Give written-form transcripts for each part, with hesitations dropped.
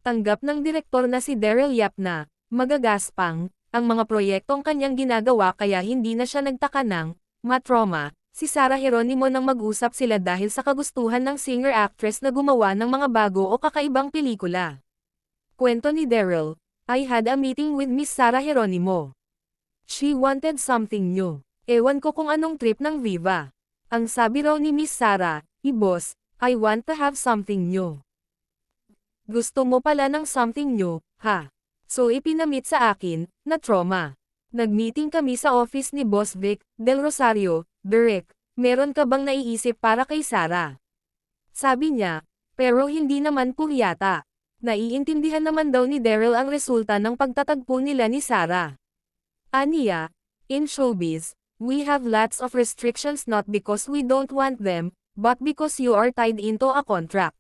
Tanggap ng direktor na si Daryl Yap na, magagaspang, ang mga proyektong kanyang ginagawa kaya hindi na siya nagtaka ng, matroma, si Sarah Geronimo nang mag-usap sila dahil sa kagustuhan ng singer-actress na gumawa ng mga bago o kakaibang pelikula. Kwento ni Daryl, I had a meeting with Miss Sarah Geronimo. She wanted something new. Ewan ko kung anong trip ng Viva. Ang sabi raw ni Miss Sarah, boss, I want to have something new. Gusto mo pala ng something new, ha? So ipinamit sa akin, na trauma. Nag-meeting kami sa office ni Boss Vic, Del Rosario, Derek, meron ka bang naiisip para kay Sarah? Sabi niya, pero hindi naman po yata. Naiintindihan naman daw ni Daryl ang resulta ng pagtatagpo nila ni Sarah. Aniya, in showbiz, we have lots of restrictions not because we don't want them, but because you are tied into a contract.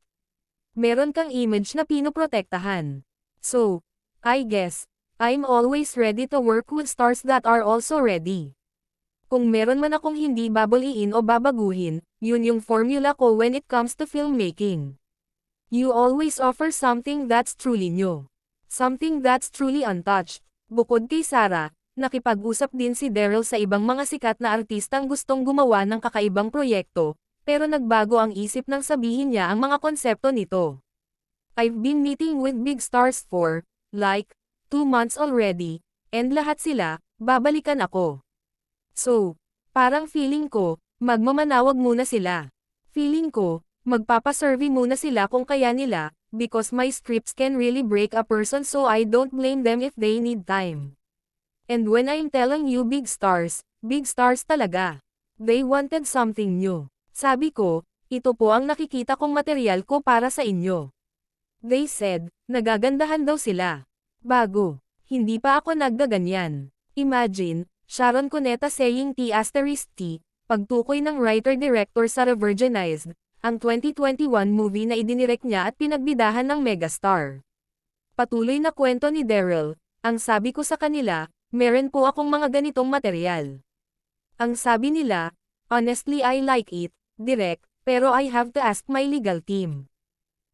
Meron kang image na pinoprotektahan. So, I guess, I'm always ready to work with stars that are also ready. Kung meron man akong hindi babaliin o babaguhin, yun yung formula ko when it comes to filmmaking. You always offer something that's truly new. Something that's truly untouched. Bukod kay Sarah, nakipag-usap din si Daryl sa ibang mga sikat na artistang gustong gumawa ng kakaibang proyekto, pero nagbago ang isip nang sabihin niya ang mga konsepto nito. I've been meeting with big stars for, 2 months already, and lahat sila, babalikan ako. So, parang feeling ko, magmamanawag muna sila. Feeling ko, magpapasurvey muna sila kung kaya nila, because my scripts can really break a person so I don't blame them if they need time. And when I'm telling you big stars talaga. They wanted something new. Sabi ko, ito po ang nakikita kong material ko para sa inyo. They said, nagagandahan daw sila. Bago, hindi pa ako naggaganyan. Imagine, Sharon Cuneta saying T***, pagtukoy ng writer-director sa Revirginized, ang 2021 movie na idinirect niya at pinagbidahan ng megastar. Patuloy na kwento ni Daryl, ang sabi ko sa kanila, meron po akong mga ganitong material. Ang sabi nila, honestly I like it, direct, pero I have to ask my legal team.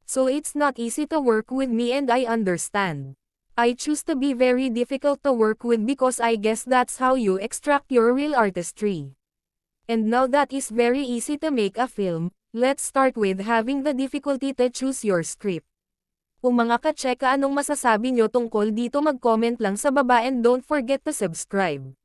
So it's not easy to work with me and I understand. I choose to be very difficult to work with because I guess that's how you extract your real artistry. And now that is very easy to make a film, let's start with having the difficulty to choose your script. Kung mga ka-cheka anong masasabi nyo tungkol dito mag-comment lang sa baba and don't forget to subscribe.